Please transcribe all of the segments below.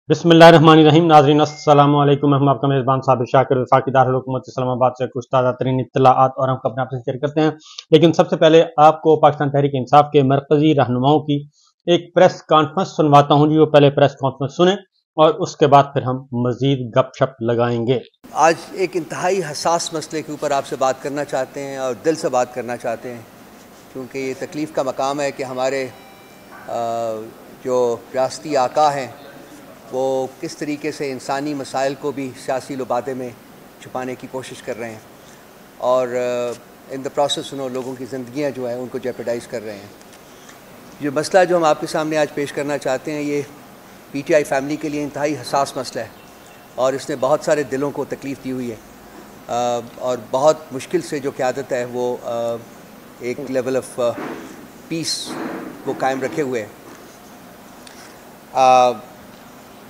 बिस्मिल्लाहिर्रहमानिर्रहीम। नाज़रीन अस्सलामु अलैकुम। हम आपका मेज़बान साबिर शाकिर वफाकी दारुल हुकूमत इस्लामाबाद से कुछ ताज़ा तरीन इत्तलाआत और हम अपने आपसे शेयर करते हैं। लेकिन सबसे पहले आपको पाकिस्तान तहरीक इंसाफ के मरकजी रहनुमाओं की एक प्रेस कॉन्फ्रेंस सुनवाता हूँ जी। वो पहले प्रेस कॉन्फ्रेंस सुने और उसके बाद फिर हम मजीद गपशप लगाएंगे। आज एक इंतहाई हसास मसले के ऊपर आपसे बात करना चाहते हैं और दिल से बात करना चाहते हैं, क्योंकि ये तकलीफ़ का मकाम है कि हमारे जो रियासती आका हैं वो किस तरीके से इंसानी मसाइल को भी सियासी लुबादे में छुपाने की कोशिश कर रहे हैं और इन द प्रोसेस उन्होंने लोगों की ज़िंदगियाँ जो है उनको जेपरडाइज़ कर रहे हैं। ये मसला जो हम आपके सामने आज पेश करना चाहते हैं ये PTI फैमिली के लिए इंतहाई हसास मसला है और इसने बहुत सारे दिलों को तकलीफ़ दी हुई है और बहुत मुश्किल से जो क़यादत है वो एक लेवल ऑफ पीस वो कायम रखे हुए है।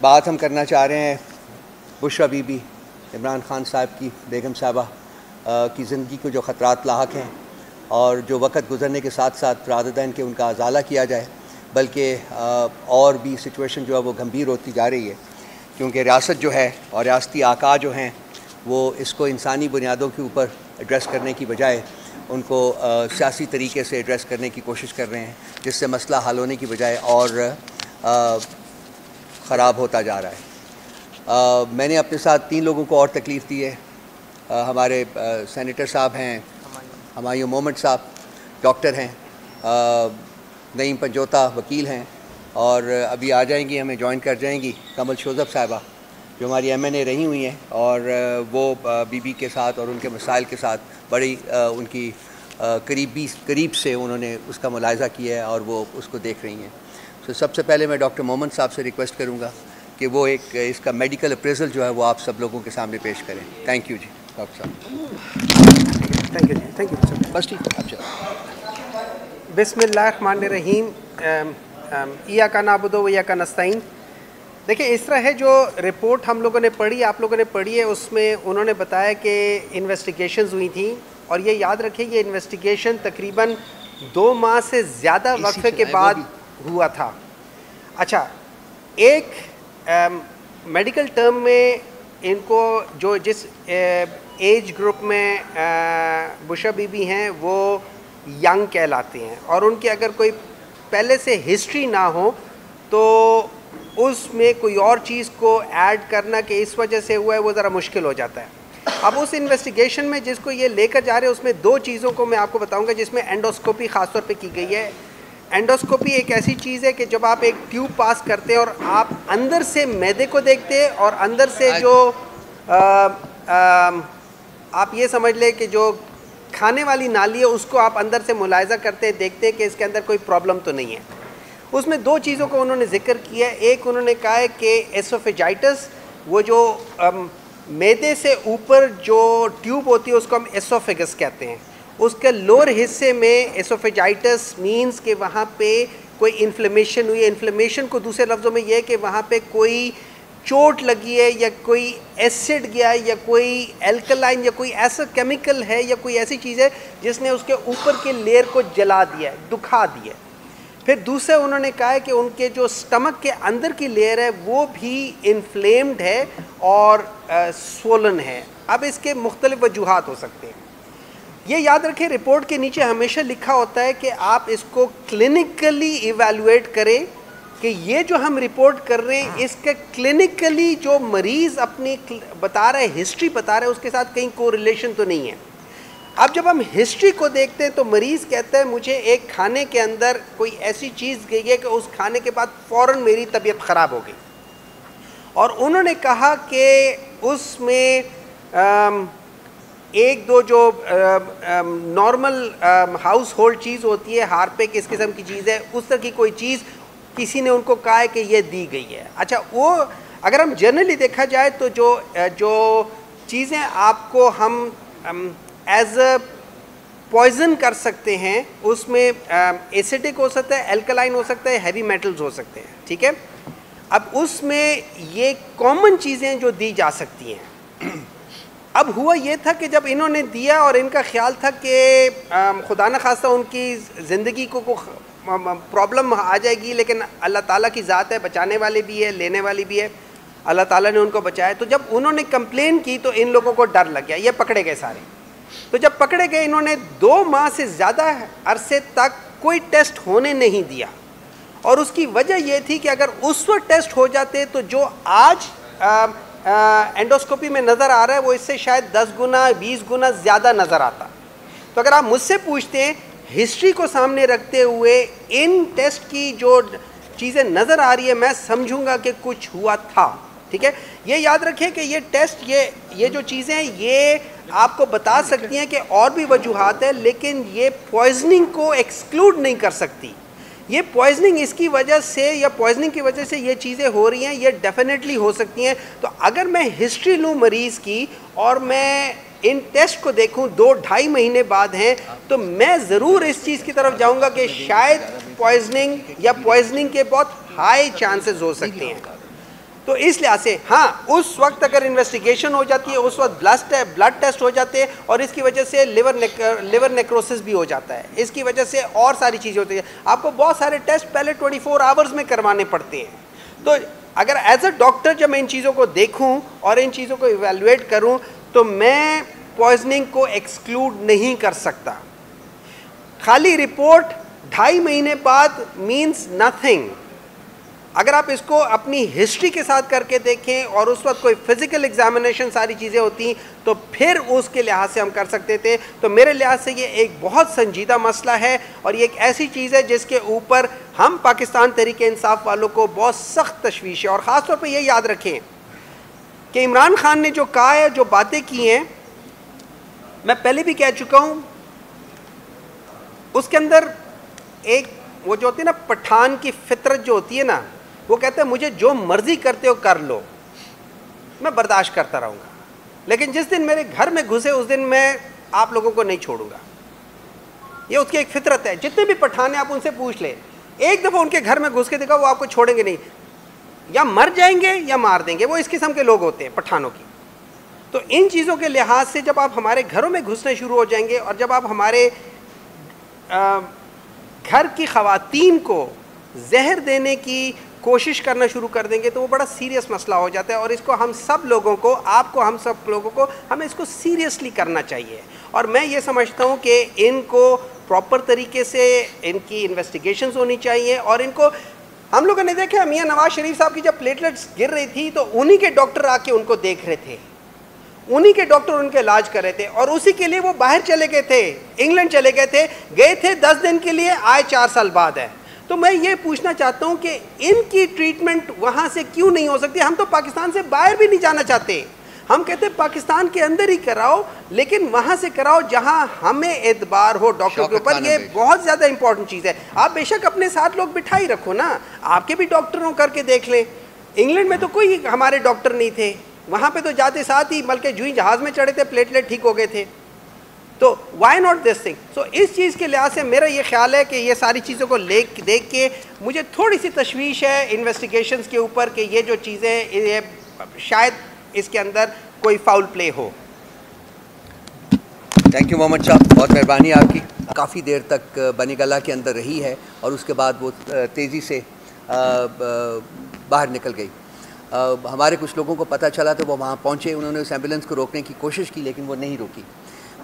बात हम करना चाह रहे हैं बुशरा बीबी, इमरान खान साहब की बेगम साहबा की ज़िंदगी को जो ख़तरात लाहक हैं और जो वक्त गुज़रने के साथ साथ रादर दैन कि उनका अजाला किया जाए, बल्कि और भी सिचुएशन जो है वो गंभीर होती जा रही है, क्योंकि रियासत जो है और रियासती आका जो हैं वो इसको इंसानी बुनियादों के ऊपर एड्रेस करने की बजाय उनको सियासी तरीके से एड्रेस करने की कोशिश कर रहे हैं, जिससे मसला हल होने की बजाय और ख़राब होता जा रहा है। मैंने अपने साथ 3 लोगों को और तकलीफ़ दी है। हमारे सेनेटर साहब हैं, हमायूं मोहम्मद साहब डॉक्टर हैं, नईम पंजोता वकील हैं और अभी आ जाएंगी, हमें ज्वाइन कर जाएंगी कमल शोज़ब साहिबा जो हमारी MNA रही हुई हैं और वो बीबी के साथ और उनके मसाइल के साथ बड़ी उनकी करीब से उन्होंने उसका मुलाहिज़ा किया है और वो उसको देख रही हैं। तो सबसे पहले मैं डॉक्टर मोहम्मद साहब से रिक्वेस्ट करूंगा कि वो एक इसका मेडिकल अप्रेजल जो है वो आप सब लोगों के सामने पेश करें। थैंक यू जी डॉक्टर साहब। थैंक यू बस ठीक है, आप चलो। बिस्मिल्लाहिर्रहमानिर्रहीम। इय्याका नअबुदु व इय्याका नस्तईन। देखिए, इस तरह है, जो रिपोर्ट हम लोगों ने पढ़ी, आप लोगों ने पढ़ी है, उसमें उन्होंने बताया कि इन्वेस्टिगेशंस हुई थी और ये याद रखिए ये इन्वेस्टिगेशन तकरीबन 2 माह से ज़्यादा वक्फे के बाद हुआ था। अच्छा, एक मेडिकल टर्म में इनको जो जिस एज ग्रुप में बुशरा बीबी हैं वो यंग कहलाते हैं और उनकी अगर कोई पहले से हिस्ट्री ना हो तो उसमें कोई और चीज़ को ऐड करना कि इस वजह से हुआ है वो ज़रा मुश्किल हो जाता है। अब उस इन्वेस्टिगेशन में जिसको ये लेकर जा रहे हैं उसमें 2 चीज़ों को मैं आपको बताऊंगा, जिसमें एंडोस्कोपी ख़ास तौर पे की गई है। एंडोस्कोपी एक ऐसी चीज़ है कि जब आप एक ट्यूब पास करते हैं और आप अंदर से मैदे को देखते हैं और अंदर से जो आप ये समझ लें कि जो खाने वाली नाली है उसको आप अंदर से मुलाहिजा करते हैं, देखते हैं कि इसके अंदर कोई प्रॉब्लम तो नहीं है। उसमें 2 चीज़ों को उन्होंने जिक्र किया है। एक उन्होंने कहा है कि एसोफेजाइटिस, वो जो मैदे से ऊपर जो ट्यूब होती है उसको हम एसोफेगस कहते हैं, उसके लोअर हिस्से में एसोफेजाइटिस मींस कि वहाँ पे कोई इन्फ्लेमेशन हुई है। इन्फ्लेमेशन को दूसरे लफ्ज़ों में यह है कि वहाँ पे कोई चोट लगी है या कोई एसिड गया है या कोई एल्कलाइन या कोई ऐसा केमिकल है या कोई ऐसी चीज़ है जिसने उसके ऊपर के लेयर को जला दिया है, दुखा दिया है। फिर दूसरा उन्होंने कहा है कि उनके जो स्टमक के अंदर की लेयर है वो भी इन्फ्लेम्ड है और स्वोलन है। अब इसके मुख्तलिफ वजूहात हो सकते हैं। ये याद रखें, रिपोर्ट के नीचे हमेशा लिखा होता है कि आप इसको क्लिनिकली इवैल्यूएट करें कि ये जो हम रिपोर्ट कर रहे हैं इसका क्लिनिकली जो मरीज़ अपनी बता रहा है, हिस्ट्री बता रहा है, उसके साथ कहीं कोरिलेशन तो नहीं है। अब जब हम हिस्ट्री को देखते हैं तो मरीज़ कहता है मुझे एक खाने के अंदर कोई ऐसी चीज़ गई है कि उस खाने के बाद फ़ौरन मेरी तबीयत ख़राब हो गई और उन्होंने कहा कि उसमें 1-2 जो नॉर्मल हाउस होल्ड चीज़ होती है, हारपिक इस किस्म की चीज़ है, उस तरह की कोई चीज़ किसी ने उनको कहा है कि ये दी गई है। अच्छा, वो अगर हम जनरली देखा जाए तो जो चीज़ें आपको हम एज अ पॉइज़न कर सकते हैं उसमें एसिडिक हो सकता है, एल्कलाइन हो सकता है, हैवी मेटल्स हो सकते हैं, ठीक है। अब उसमें ये कॉमन चीज़ें जो दी जा सकती हैं। अब हुआ ये था कि जब इन्होंने दिया और इनका ख्याल था कि खुदा न खास्ता उनकी ज़िंदगी को प्रॉब्लम आ जाएगी, लेकिन अल्लाह ताला की ज़ात है, बचाने वाले भी है, लेने वाली भी है। अल्लाह ताला ने उनको बचाया। तो जब उन्होंने कंप्लेन की तो इन लोगों को डर लग गया, ये पकड़े गए सारे। तो जब पकड़े गए, इन्होंने 2 माह से ज़्यादा अरसे तक कोई टेस्ट होने नहीं दिया, और उसकी वजह यह थी कि अगर उस वक्त टेस्ट हो जाते तो जो आज एंडोस्कोपी में नज़र आ रहा है वो इससे शायद 10 गुना 20 गुना ज़्यादा नज़र आता। तो अगर आप मुझसे पूछते हैं, हिस्ट्री को सामने रखते हुए इन टेस्ट की जो चीज़ें नज़र आ रही है, मैं समझूंगा कि कुछ हुआ था। ठीक है, ये याद रखें कि ये टेस्ट, ये जो चीज़ें ये आपको बता सकती हैं कि और भी वजूहात है, लेकिन ये पॉइजनिंग को एक्सक्लूड नहीं कर सकती। ये पॉइजनिंग इसकी वजह से या पॉइजनिंग की वजह से ये चीज़ें हो रही हैं, ये डेफिनेटली हो सकती हैं। तो अगर मैं हिस्ट्री लूँ मरीज़ की और मैं इन टेस्ट को देखूं 2-2.5 महीने बाद हैं, तो मैं ज़रूर इस चीज़ की तरफ जाऊंगा कि शायद पॉइजनिंग या पॉइजनिंग के बहुत हाई चांसेस हो सकते हैं। तो इस लिहाज से हाँ, उस वक्त अगर इन्वेस्टिगेशन हो जाती है, उस वक्त ब्लड टेस्ट हो जाते हैं, और इसकी वजह से लिवर नेक्रोसिस भी हो जाता है, इसकी वजह से और सारी चीज़ें होती हैं। आपको बहुत सारे टेस्ट पहले 24 आवर्स में करवाने पड़ते हैं। तो अगर एज अ डॉक्टर जब मैं इन चीज़ों को देखूँ और इन चीज़ों को इवेलुएट करूँ, तो मैं पॉइजनिंग को एक्सक्लूड नहीं कर सकता। खाली रिपोर्ट 2.5 महीने बाद मीन्स नथिंग। अगर आप इसको अपनी हिस्ट्री के साथ करके देखें और उस वक्त कोई फिजिकल एग्जामिनेशन सारी चीज़ें होती, तो फिर उसके लिहाज से हम कर सकते थे। तो मेरे लिहाज से ये एक बहुत संजीदा मसला है, और ये एक ऐसी चीज़ है जिसके ऊपर हम पाकिस्तान तहरीक इंसाफ वालों को बहुत सख्त तशवीश है। और ख़ास तौर पर यह याद रखें कि इमरान खान ने जो कहा है, जो बातें की हैं, मैं पहले भी कह चुका हूं, उसके अंदर एक वो जो होती है ना, पठान की फितरत जो होती है ना, वो कहते हैं मुझे जो मर्जी करते हो कर लो, मैं बर्दाश्त करता रहूँगा, लेकिन जिस दिन मेरे घर में घुसे उस दिन मैं आप लोगों को नहीं छोड़ूंगा। ये उसकी एक फितरत है। जितने भी पठान हैं आप उनसे पूछ ले, एक दफ़ा उनके घर में घुस के देखा, वो आपको छोड़ेंगे नहीं, या मर जाएंगे या मार देंगे। वो इस किस्म के लोग होते हैं पठानों की। तो इन चीज़ों के लिहाज से जब आप हमारे घरों में घुसने शुरू हो जाएंगे, और जब आप हमारे घर की ख़वातीन को जहर देने की कोशिश करना शुरू कर देंगे, तो वो बड़ा सीरियस मसला हो जाता है। और इसको हम सब लोगों को, आपको, हम सब लोगों को, हमें इसको सीरियसली करना चाहिए। और मैं ये समझता हूँ कि इनको प्रॉपर तरीके से इनकी इन्वेस्टिगेशंस होनी चाहिए। और इनको हम लोगों ने देखा, मियाँ नवाज शरीफ साहब की जब प्लेटलेट्स गिर रही थी तो उन्हीं के डॉक्टर आके उनको देख रहे थे, उन्हीं के डॉक्टर उनके इलाज कर रहे थे, और उसी के लिए वो बाहर चले गए थे, इंग्लैंड चले गए थे 10 दिन के लिए, आए 4 साल बाद है। तो मैं ये पूछना चाहता हूँ कि इनकी ट्रीटमेंट वहाँ से क्यों नहीं हो सकती? हम तो पाकिस्तान से बाहर भी नहीं जाना चाहते, हम कहते हैं पाकिस्तान के अंदर ही कराओ, लेकिन वहाँ से कराओ जहाँ हमें एतबार हो डॉक्टर के ऊपर। ये बहुत ज़्यादा इंपॉर्टेंट चीज़ है। आप बेशक अपने साथ लोग बिठा ही रखो ना, आपके भी डॉक्टरों करके देख लें। इंग्लैंड में तो कोई हमारे डॉक्टर नहीं थे, वहाँ पे तो जाते साथ ही, बल्कि जो ही जहाज़ में चढ़े थे प्लेटलेट ठीक हो गए थे। तो वाई नॉट दिस थिंग? सो इस चीज़ के लिहाज से मेरा ये ख्याल है कि ये सारी चीज़ों को देख के मुझे थोड़ी सी तशवीश है इन्वेस्टिगेशंस के ऊपर कि ये जो चीज़ें, ये शायद इसके अंदर कोई फाउल प्ले हो। थैंक यू मोहम्मद शाह, बहुत मेहरबानी आपकी। काफ़ी देर तक बनीगला के अंदर रही है और उसके बाद वो तेज़ी से बाहर निकल गई। हमारे कुछ लोगों को पता चला तो वो वहाँ पहुँचे, उन्होंने उस एम्बुलेंस को रोकने की कोशिश की, लेकिन वो नहीं रुकी।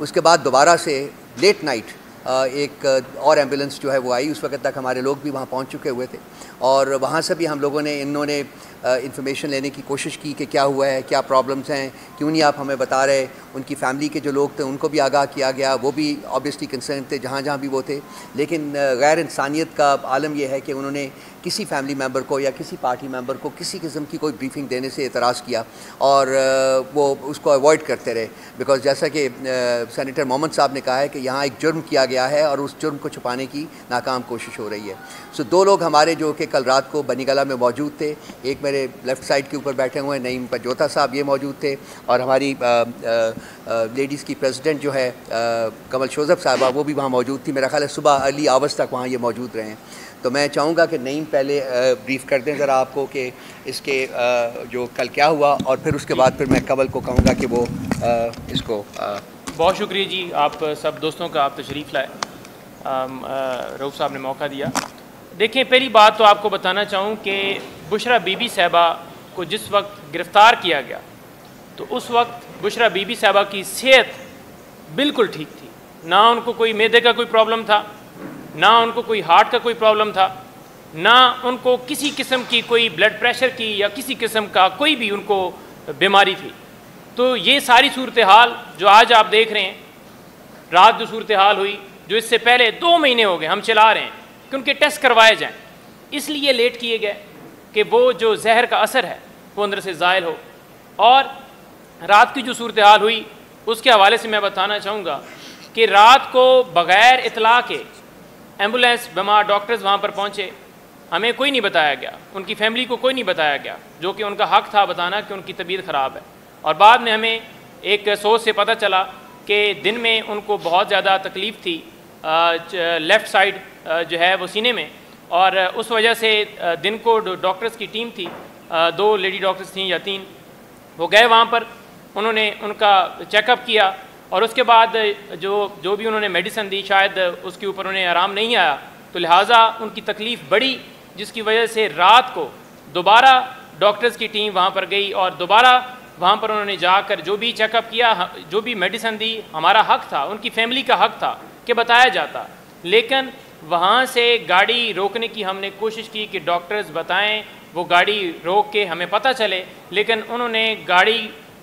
उसके बाद दोबारा से लेट नाइट एक और एम्बुलेंस जो है वो आई। उस वक्त तक हमारे लोग भी वहाँ पहुँच चुके हुए थे, और वहाँ से भी हम लोगों ने, इन्होंने इन्फॉर्मेशन लेने की कोशिश की कि क्या हुआ है, क्या प्रॉब्लम्स हैं, क्यों नहीं आप हमें बता रहे। उनकी फैमिली के जो लोग थे उनको भी आगाह किया गया, वो भी ऑब्वियसली कंसर्न थे जहाँ जहाँ भी वो थे। लेकिन गैर इंसानियत का आलम यह है कि उन्होंने किसी फैमिली मेम्बर को या किसी पार्टी मेम्बर को किसी किस्म की कोई ब्रीफिंग देने से एतराज़ किया, और वो उसको अवॉइड करते रहे। बिकॉज जैसा कि सेनेटर मोहम्मद साहब ने कहा है कि यहाँ एक जुर्म किया गया है और उस जुर्म को छुपाने की नाकाम कोशिश हो रही है। सो 2 लोग हमारे जो कि कल रात को बनीगला में मौजूद थे, एक मेरे लेफ़्ट साइड के ऊपर बैठे हुए हैं नईम पंजोता साहब, ये मौजूद थे, और हमारी लेडीज़ की प्रेसिडेंट जो है कमल शोज़ब साहबा, वो भी वहाँ मौजूद थी। मेरा ख्याल है सुबह अर्ली आवर्स तक वहाँ ये मौजूद रहे हैं। तो मैं चाहूँगा कि नईम पहले ब्रीफ़ कर दें ज़रा आपको कि इसके जो कल क्या हुआ, और फिर उसके बाद फिर मैं कमल को कहूँगा कि वो इसको बहुत शुक्रिया जी, आप सब दोस्तों का आप तशरीफ़ लाए। रऊफ़ साहब ने मौका दिया। देखें, पहली बात तो आपको बताना चाहूँ कि बुशरा बीबी साहबा को जिस वक्त गिरफ़्तार किया गया तो उस वक्त बुशरा बीबी साहबा की सेहत बिल्कुल ठीक थी। ना उनको कोई मैदे का कोई प्रॉब्लम था, ना उनको कोई हार्ट का कोई प्रॉब्लम था, ना उनको किसी किस्म की कोई ब्लड प्रेशर की या किसी किस्म का कोई भी उनको बीमारी थी। तो ये सारी सूरत हाल जो आज आप देख रहे हैं, रात जो सूरत हाल हुई, जो इससे पहले 2 महीने हो गए हम चला रहे हैं कि उनके टेस्ट करवाए जाएं, इसलिए लेट किए गए कि वो जो जहर का असर है वो अंदर से ज़ायल हो। और रात की जो सूरत हाल हुई उसके हवाले से मैं बताना चाहूँगा कि रात को बग़ैर इतला के एम्बुलेंस, बीमार डॉक्टर्स वहाँ पर पहुँचे, हमें कोई नहीं बताया गया, उनकी फैमिली को कोई नहीं बताया गया, जो कि उनका हक़ था बताना कि उनकी तबीयत ख़राब है। और बाद में हमें एक सोच से पता चला कि दिन में उनको बहुत ज़्यादा तकलीफ़ थी, लेफ़्ट साइड जो है वो सीने में, और उस वजह से दिन को डॉक्टर्स की टीम थी, 2 लेडी डॉक्टर्स थीं या 3, वो गए वहाँ पर, उन्होंने उनका चेकअप किया और उसके बाद जो भी उन्होंने मेडिसिन दी शायद उसके ऊपर उन्हें आराम नहीं आया, तो लिहाजा उनकी तकलीफ़ बढ़ी, जिसकी वजह से रात को दोबारा डॉक्टर्स की टीम वहाँ पर गई और दोबारा वहाँ पर उन्होंने जाकर जो भी चेकअप किया, जो भी मेडिसिन दी, हमारा हक़ था, उनकी फैमिली का हक़ था कि बताया जाता। लेकिन वहाँ से गाड़ी रोकने की हमने कोशिश की कि डॉक्टर्स बताएं, वो गाड़ी रोक के हमें पता चले, लेकिन उन्होंने गाड़ी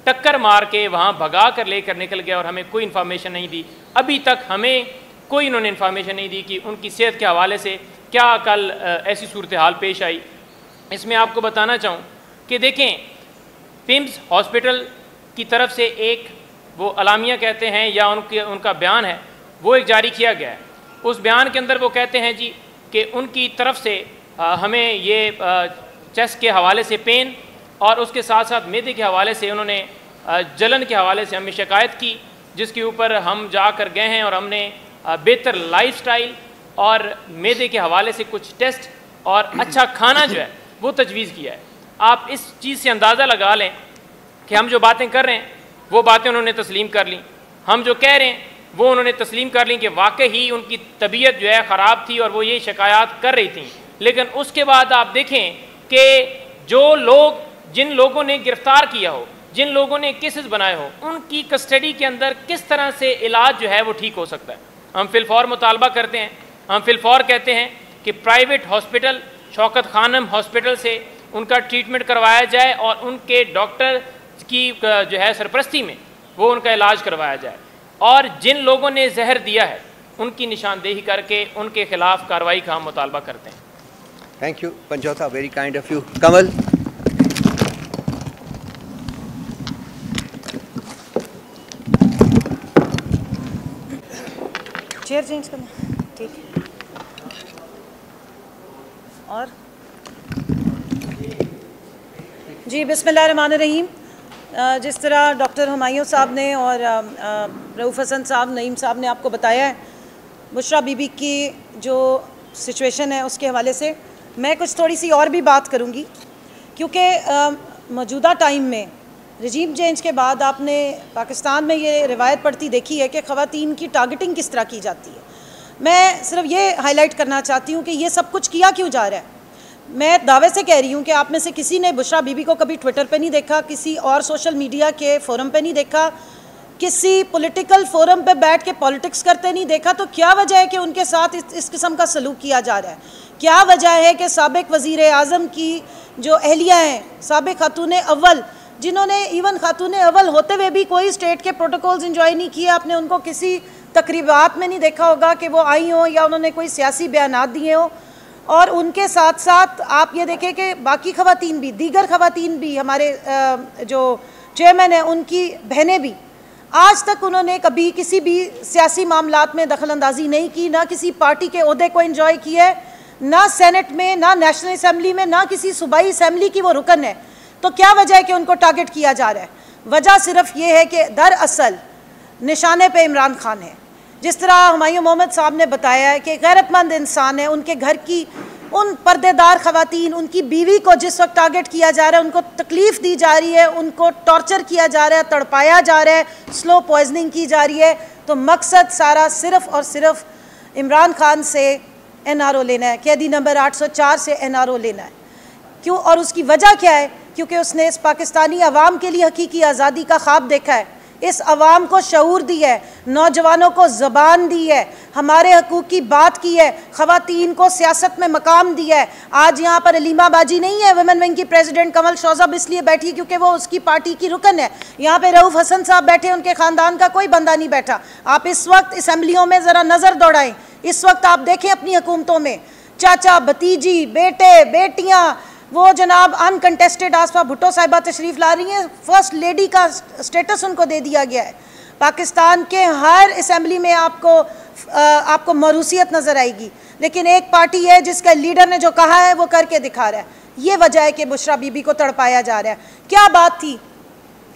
टक्कर मार के वहाँ भगा कर लेकर निकल गया और हमें कोई इन्फॉर्मेशन नहीं दी। अभी तक हमें कोई उन्होंने इन्फॉर्मेशन नहीं दी कि उनकी सेहत के हवाले से क्या कल ऐसी सूरत हाल पेश आई। इसमें आपको बताना चाहूँ कि देखें, पिम्स हॉस्पिटल की तरफ से एक वो अलामिया कहते हैं या उनका बयान है, वो एक जारी किया गया है। उस बयान के अंदर वो कहते हैं जी कि उनकी तरफ से हमें ये चेस्ट के हवाले से पेन और उसके साथ साथ मैदे के हवाले से उन्होंने जलन के हवाले से हमें शिकायत की, जिसके ऊपर हम जाकर गए हैं और हमने बेहतर लाइफस्टाइल और मैदे के हवाले से कुछ टेस्ट और अच्छा खाना जो है वो तजवीज़ किया है। आप इस चीज़ से अंदाज़ा लगा लें कि हम जो बातें कर रहे हैं वो बातें उन्होंने तस्लीम कर ली, हम जो कह रहे हैं वो उन्होंने तस्लीम कर ली कि वाकई ही उनकी तबीयत जो है ख़राब थी और वो ये शिकायत कर रही थी। लेकिन उसके बाद आप देखें कि जो लोग, जिन लोगों ने गिरफ़्तार किया हो, जिन लोगों ने केसेस बनाए हो, उनकी कस्टडी के अंदर किस तरह से इलाज जो है वो ठीक हो सकता है। हम फिलफौर मुतालबा करते हैं, हम फिलफौर कहते हैं कि private hospital Shaukat Khanum hospital से उनका ट्रीटमेंट करवाया जाए और उनके डॉक्टर की जो है सरपरस्ती में वो उनका इलाज करवाया जाए, और जिन लोगों ने जहर दिया है उनकी निशानदेही करके उनके खिलाफ कार्रवाई का हम मुतालबा करते हैं। Thank you Panjotha, very kind of you. Kamal. Chair change करना, ठीक है। और जी, बिस्मिल्लाहिर्रहमानिर्रहीम। जिस तरह डॉक्टर हुमायूं साहब ने और रऊफ़ हसन साहब, नईम साहब ने आपको बताया है बुशरा बीबी की जो सिचुएशन है उसके हवाले से, मैं कुछ थोड़ी सी और भी बात करूँगी, क्योंकि मौजूदा टाइम में रजीम चेंज के बाद आपने पाकिस्तान में ये रिवायत पढ़ती देखी है कि ख़वातीन की टारगेटिंग किस तरह की जाती है। मैं सिर्फ ये हाईलाइट करना चाहती हूँ कि ये सब कुछ किया क्यों जा रहा है। मैं दावे से कह रही हूँ कि आप में से किसी ने बुशरा बीबी को कभी ट्विटर पे नहीं देखा, किसी और सोशल मीडिया के फोरम पे नहीं देखा, किसी पॉलिटिकल फोरम पे बैठ के पॉलिटिक्स करते नहीं देखा। तो क्या वजह है कि उनके साथ इस किस्म का सलूक किया जा रहा है? क्या वजह है कि साबिक वज़ीर आज़म की जो अहलिया हैं, साबिक खातून अव्वल, जिन्होंने इवन खातून अव्वल होते हुए भी कोई स्टेट के प्रोटोकॉल्स इंजॉय नहीं किए, आपने उनको किसी तकरीबात में नहीं देखा होगा कि वो आई हों या उन्होंने कोई सियासी बयानात दिए हों। और उनके साथ साथ आप ये देखें कि बाकी ख़वातीन भी, दीगर ख़वातीन भी, हमारे जो चेयरमैन हैं उनकी बहनें भी, आज तक उन्होंने कभी किसी भी सियासी मामलात में दखल अंदाजी नहीं की, ना किसी पार्टी के ओहदे को एंजॉय किया है, ना सेनेट में, ना नेशनल असम्बली में, ना किसी सूबाई असम्बली की वो रुकन है। तो क्या वजह है कि उनको टारगेट किया जा रहा है? वजह सिर्फ ये है कि दरअसल निशाने पे इमरान खान है। जिस तरह हुमायूं मोहम्मद साहब ने बताया है कि गैरतमंद इंसान है, उनके घर की उन पर्देदार ख़वातीन, उनकी बीवी को जिस वक्त टारगेट किया जा रहा है, उनको तकलीफ़ दी जा रही है, उनको टॉर्चर किया जा रहा है, तड़पाया जा रहा है, स्लो पॉइजनिंग की जा रही है, तो मकसद सारा सिर्फ़ और सिर्फ इमरान खान से NRO लेना है, कैदी नंबर 804 से NRO लेना है। क्यों? और उसकी वजह क्या है? क्योंकि उसने इस पाकिस्तानी अवाम के लिए हकीकी आज़ादी का ख्वाब देखा है, इस अवाम को शऊर दी है, नौजवानों को ज़बान दी है, हमारे हकूक़ की बात की है, ख़वातीन को सियासत में मकाम दिया है। आज यहाँ पर अलीमा बाजी नहीं है, वुमेन विंग की प्रेसिडेंट कमल शौज़ब इसलिए बैठी क्योंकि वो उसकी पार्टी की रुकन है। यहाँ पे रऊफ़ हसन साहब बैठे, उनके ख़ानदान का कोई बंदा नहीं बैठा। आप इस वक्त असम्बलियों में ज़रा नज़र दौड़ाएँ, इस वक्त आप देखें अपनी हुकूमतों में चाचा, भतीजी, बेटे, बेटियाँ, वो जनाब अनकंटेस्टेड आसफा भुट्टो साहिबा तशरीफ़ ला रही हैं, फर्स्ट लेडी का स्टेटस उनको दे दिया गया है। पाकिस्तान के हर असम्बली में आपको मरूसियत नज़र आएगी, लेकिन एक पार्टी है जिसका लीडर ने जो कहा है वो करके दिखा रहा है। ये वजह है कि बुशरा बीबी को तड़पाया जा रहा है। क्या बात थी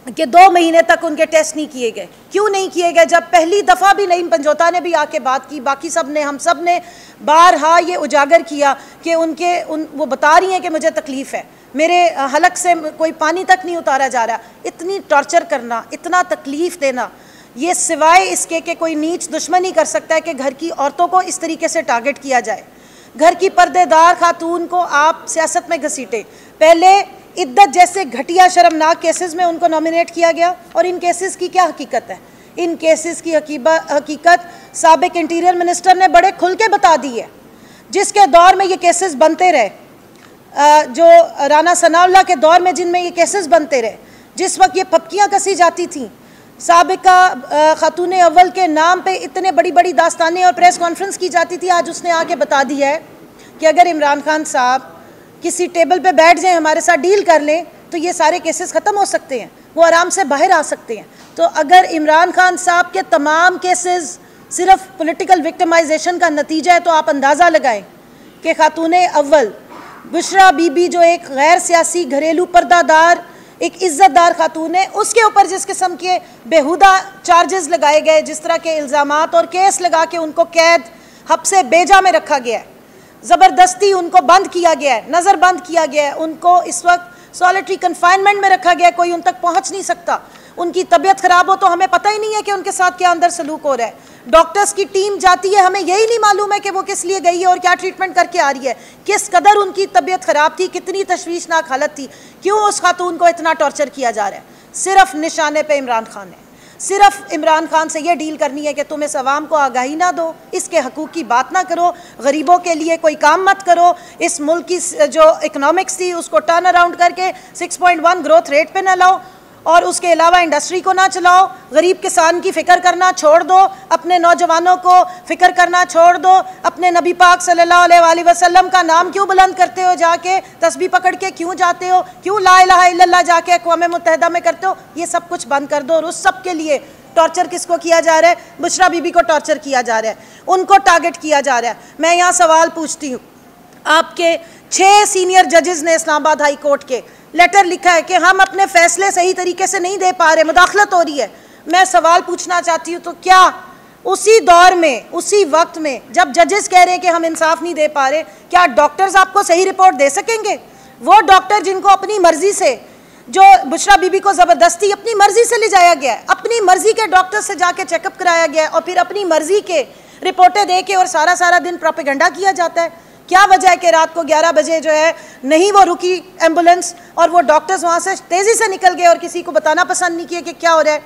कि 2 महीने तक उनके टेस्ट नहीं किए गए? क्यों नहीं किए गए? जब पहली दफ़ा भी नईम पंजोता ने भी आके बात की, बाकी सब ने, हम सब ने बारहा ये उजागर किया कि वो बता रही हैं कि मुझे तकलीफ़ है, मेरे हलक से कोई पानी तक नहीं उतारा जा रहा। इतनी टॉर्चर करना, इतना तकलीफ़ देना, ये सिवाय इसके कि कोई नीच दुश्मन ही कर सकता है कि घर की औरतों को इस तरीके से टारगेट किया जाए। घर की पर्देदार खातून को आप सियासत में घसीटे। पहले इद्दत जैसे घटिया शर्मनाक केसेस में उनको नॉमिनेट किया गया, और इन केसेस की क्या हकीकत है? इन केसेस की हकीकत साबिक इंटीरियर मिनिस्टर ने बड़े खुल के बता दी है। जिसके दौर में ये केसेस बनते रहे, जो राना सनाउल्लाह के दौर में जिनमें ये केसेस बनते रहे, जिस वक्त ये पपकियाँ कसी जाती थीं, साबिका खातून अव्वल के नाम पे इतने बड़ी बड़ी दास्तानें और प्रेस कॉन्फ्रेंस की जाती थी, आज उसने आके बता दिया है कि अगर इमरान खान साहब किसी टेबल पे बैठ जाएं, हमारे साथ डील कर लें, तो ये सारे केसेस ख़त्म हो सकते हैं, वो आराम से बाहर आ सकते हैं। तो अगर इमरान खान साहब के तमाम केसेस सिर्फ पॉलिटिकल विक्टिमाइजेशन का नतीजा है, तो आप अंदाज़ा लगाएं कि खातून अव्वल बुशरा बीबी जो एक गैर सियासी घरेलू पर्दादार एक इज़्ज़तदार खातून है, उसके ऊपर जिस किस्म के बेहुदा चार्जेस लगाए गए, जिस तरह के इल्ज़ामात और केस लगा के उनको कैद हब्से बेजा में रखा गया है, ज़बरदस्ती उनको बंद किया गया है, नज़रबंद किया गया है, उनको इस वक्त सॉलिटरी कन्फाइनमेंट में रखा गया है, कोई उन तक पहुँच नहीं सकता। उनकी तबीयत ख़राब हो तो हमें पता ही नहीं है कि उनके साथ क्या अंदर सलूक हो रहा है। डॉक्टर्स की टीम जाती है, हमें यही नहीं मालूम है कि वो किस लिए गई है और क्या ट्रीटमेंट करके आ रही है, किस कदर उनकी तबीयत ख़राब थी, कितनी तशवीशनाक हालत थी, क्यों उस खातून को इतना टॉर्चर किया जा रहा है। सिर्फ निशाने पे इमरान खान है, सिर्फ इमरान खान से ये डील करनी है कि तुम इस अवाम को आगाही ना दो, इसके हकूक़ की बात ना करो, गरीबों के लिए कोई काम मत करो, इस मुल्क की जो इकनॉमिक्स थी उसको टर्न अराउंड करके 6.1 ग्रोथ रेट पे ना लाओ, और उसके अलावा इंडस्ट्री को ना चलाओ, गरीब किसान की फ़िक्र करना छोड़ दो, अपने नौजवानों को फ़िक्र करना छोड़ दो, अपने नबी पाक सल्लल्लाहु अलैहि वसल्लम का नाम क्यों बुलंद करते हो, जाके तस्बीह पकड़ के क्यों जाते हो, क्यों ला इलाहा इल्लल्लाह जाके अक़वाम मुत्तहिदा में करते हो, ये सब कुछ बंद कर दो। और उस सब के लिए टॉर्चर किसको किया जा रहा है? बुशरा बीबी को टॉर्चर किया जा रहा है, उनको टारगेट किया जा रहा है। मैं यहाँ सवाल पूछती हूँ, आपके 6 सीनियर जजेस ने इस्लामाबाद हाई कोर्ट के लेटर लिखा है कि हम अपने फैसले सही तरीके से नहीं दे पा रहे, मुदाखलत हो रही है। मैं सवाल पूछना चाहती हूँ, तो क्या उसी दौर में, उसी वक्त में जब जजेस कह रहे हैं कि हम इंसाफ नहीं दे पा रहे, क्या डॉक्टर्स आपको सही रिपोर्ट दे सकेंगे? वो डॉक्टर जिनको अपनी मर्जी से, जो बुशरा बीबी को ज़बरदस्ती अपनी मर्जी से ले जाया गया है, अपनी मर्जी के डॉक्टर से जाके चेकअप कराया गया है, और फिर अपनी मर्जी के रिपोर्टें दे के और सारा दिन प्रोपेगेंडा किया जाता है। क्या वजह है कि रात को 11 बजे जो है नहीं वो रुकी एम्बुलेंस, और वो डॉक्टर्स वहाँ से तेज़ी से निकल गए और किसी को बताना पसंद नहीं किया कि क्या हो रहा है?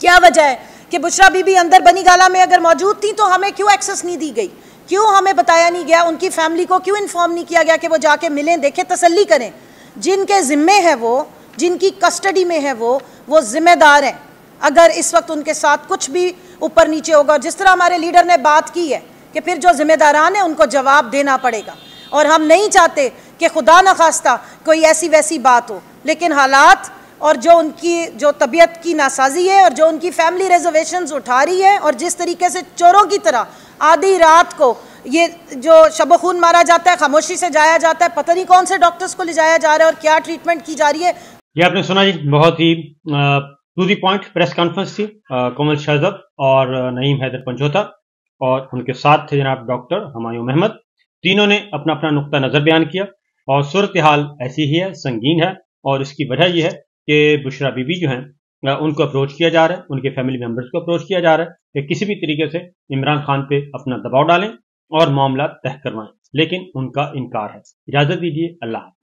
क्या वजह है कि बुशरा बीबी अंदर बनी गाला में अगर मौजूद थी तो हमें क्यों एक्सेस नहीं दी गई, क्यों हमें बताया नहीं गया, उनकी फैमिली को क्यों इन्फॉर्म नहीं किया गया कि वो जाके मिलें, देखें, तसल्ली करें? जिनके ज़िम्मे है वो, जिनकी कस्टडी में है वो ज़िम्मेदार हैं। अगर इस वक्त उनके साथ कुछ भी ऊपर नीचे होगा, जिस तरह हमारे लीडर ने बात की है कि फिर जो जिम्मेदारान है उनको जवाब देना पड़ेगा, और हम नहीं चाहते कि खुदा न खास्ता कोई ऐसी वैसी बात हो, लेकिन हालात और जो उनकी जो तबीयत की नासाजी है और जो उनकी फैमिली रिजर्वेशंस उठा रही है, और जिस तरीके से चोरों की तरह आधी रात को ये जो शब खून मारा जाता है, खामोशी से जाया जाता है, पता नहीं कौन से डॉक्टर्स को ले जाया जा रहा है और क्या ट्रीटमेंट की जा रही है। ये आपने सुना जी, बहुत ही to the point press conference थी। कमल शौज़ब और नईम हैदर पंजोता और उनके साथ थे जनाब डॉक्टर हुमायूं अहमद। तीनों ने अपना अपना नुक्ता नज़र बयान किया, और सूरत हाल ऐसी ही है, संगीन है, और इसकी वजह यह है कि बुशरा बीबी जो हैं उनको अप्रोच किया जा रहा है, उनके फैमिली मेम्बर्स को अप्रोच किया जा रहा है कि किसी भी तरीके से इमरान खान पे अपना दबाव डालें और मामला तय करवाएं, लेकिन उनका इनकार है। इजाज़त दीजिए, अल्लाह।